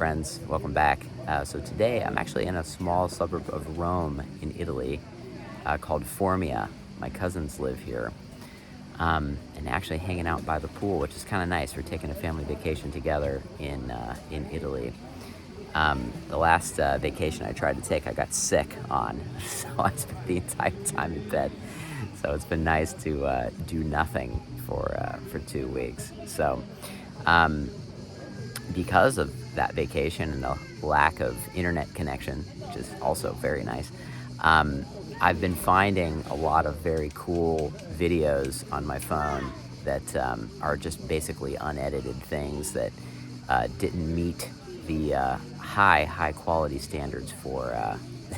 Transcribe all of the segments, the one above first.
friends, welcome back. So today I'm actually in a small suburb of Rome in Italy called Formia. My cousins live here, and actually hanging out by the pool, which is kind of nice. We're taking a family vacation together in Italy. The last vacation I tried to take, I got sick on, so I spent the entire time in bed. So it's been nice to do nothing for 2 weeks. So because of that vacation and the lack of internet connection, which is also very nice, I've been finding a lot of very cool videos on my phone that are just basically unedited things that didn't meet the high quality standards for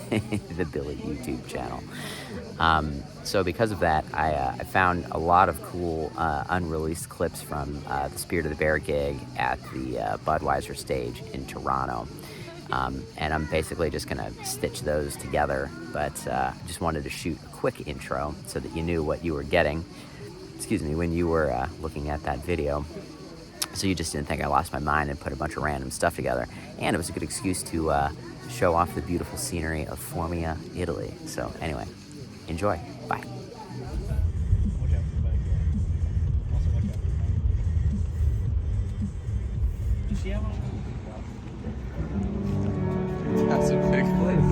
the Billy YouTube channel. So because of that, I found a lot of cool unreleased clips from the Spirit of the Bear gig at the Budweiser stage in Toronto. And I'm basically just gonna stitch those together, but I just wanted to shoot a quick intro so that you knew what you were getting, when you were looking at that video. So you just didn't think I lost my mind and put a bunch of random stuff together. And it was a good excuse to show off the beautiful scenery of Formia, Italy. So anyway, enjoy. Bye. That's a big place.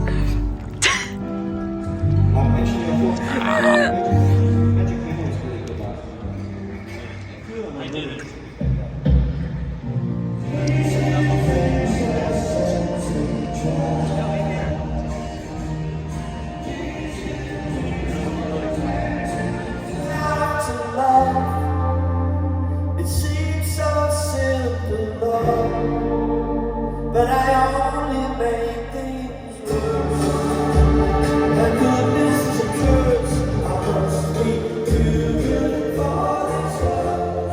But I only made things worse. My goodness is a curse. I must be too good for this love.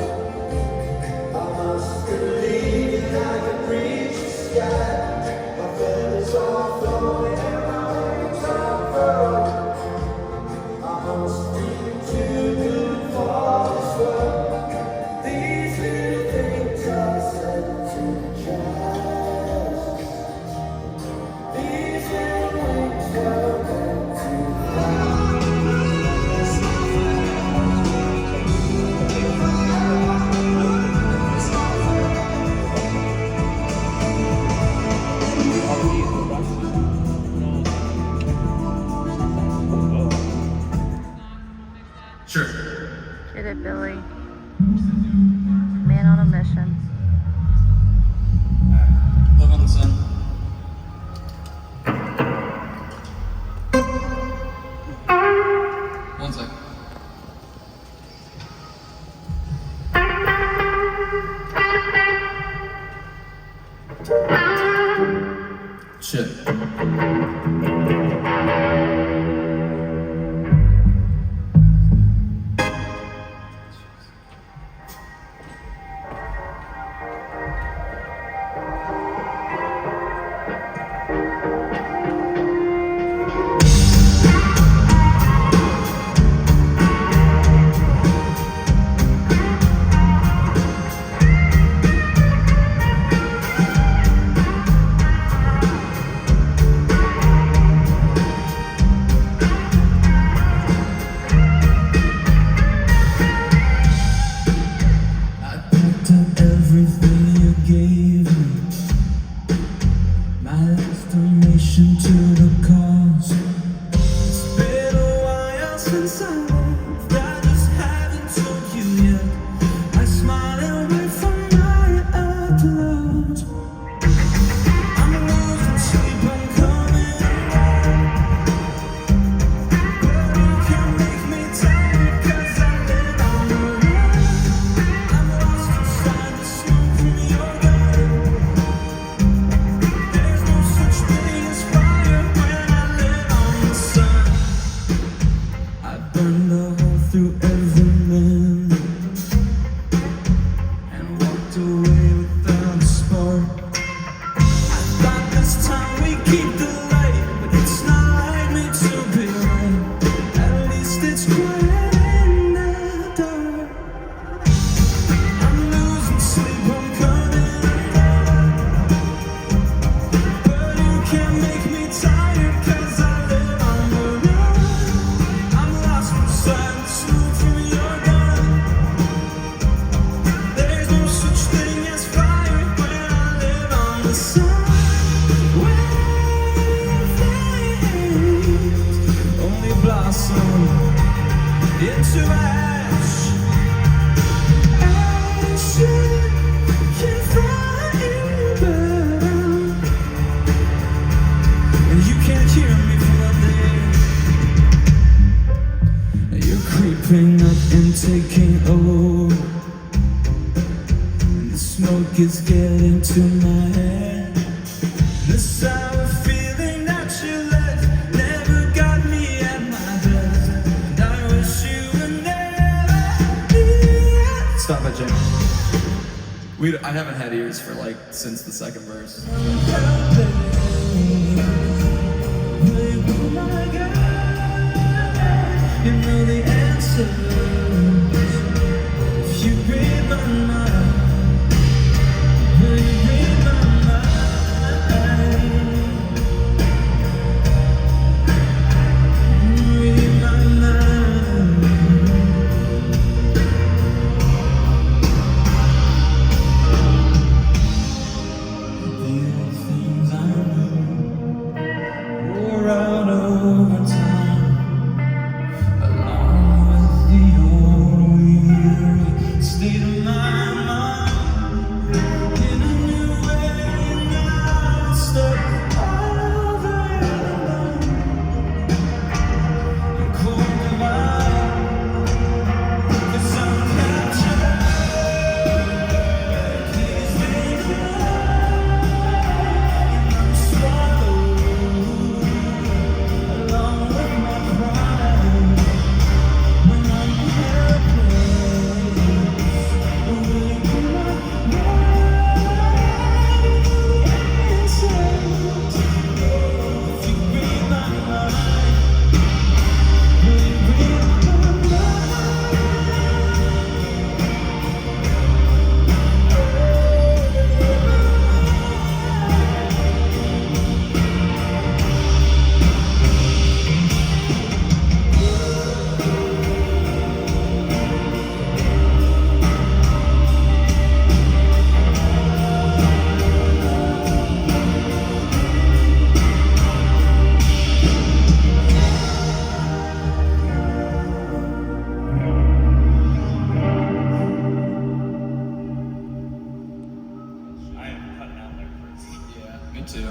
I must believe that I can reach the sky. My feathers are flowing and my wings are furled. I must be too good for this love. These little things are set to try. Sure. Get it, Billy. Man on a mission. Look on the sun. One sec. Shit. tired 'cause I live on the run. I'm lost from sight, smoke from your gun. There's no such thing as fire when I live on the sun. When flames only blossom into ash. Ashes can fire burn, and you can't hear me flooding. You're creeping up and taking over. The smoke is getting to my head. The sour feeling that you left never got me at my best. And I wish you would never leave. Stop it, Jim. I haven't had ears for like since the second verse. Oh my God, you know the answer. If you read my mind, will you read my mind? Read my mind. The old things I knew wore out over time, along with the old weary state of my mind. In a new way now, stuck over alone. You close your eyes, 'cause I'm captured. Please make I'm swallowed along with my pride. When I'm helpless, will you be my answers? If you read my mind, will you read my mind? Me too.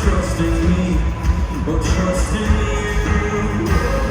Trusting me or trusting you.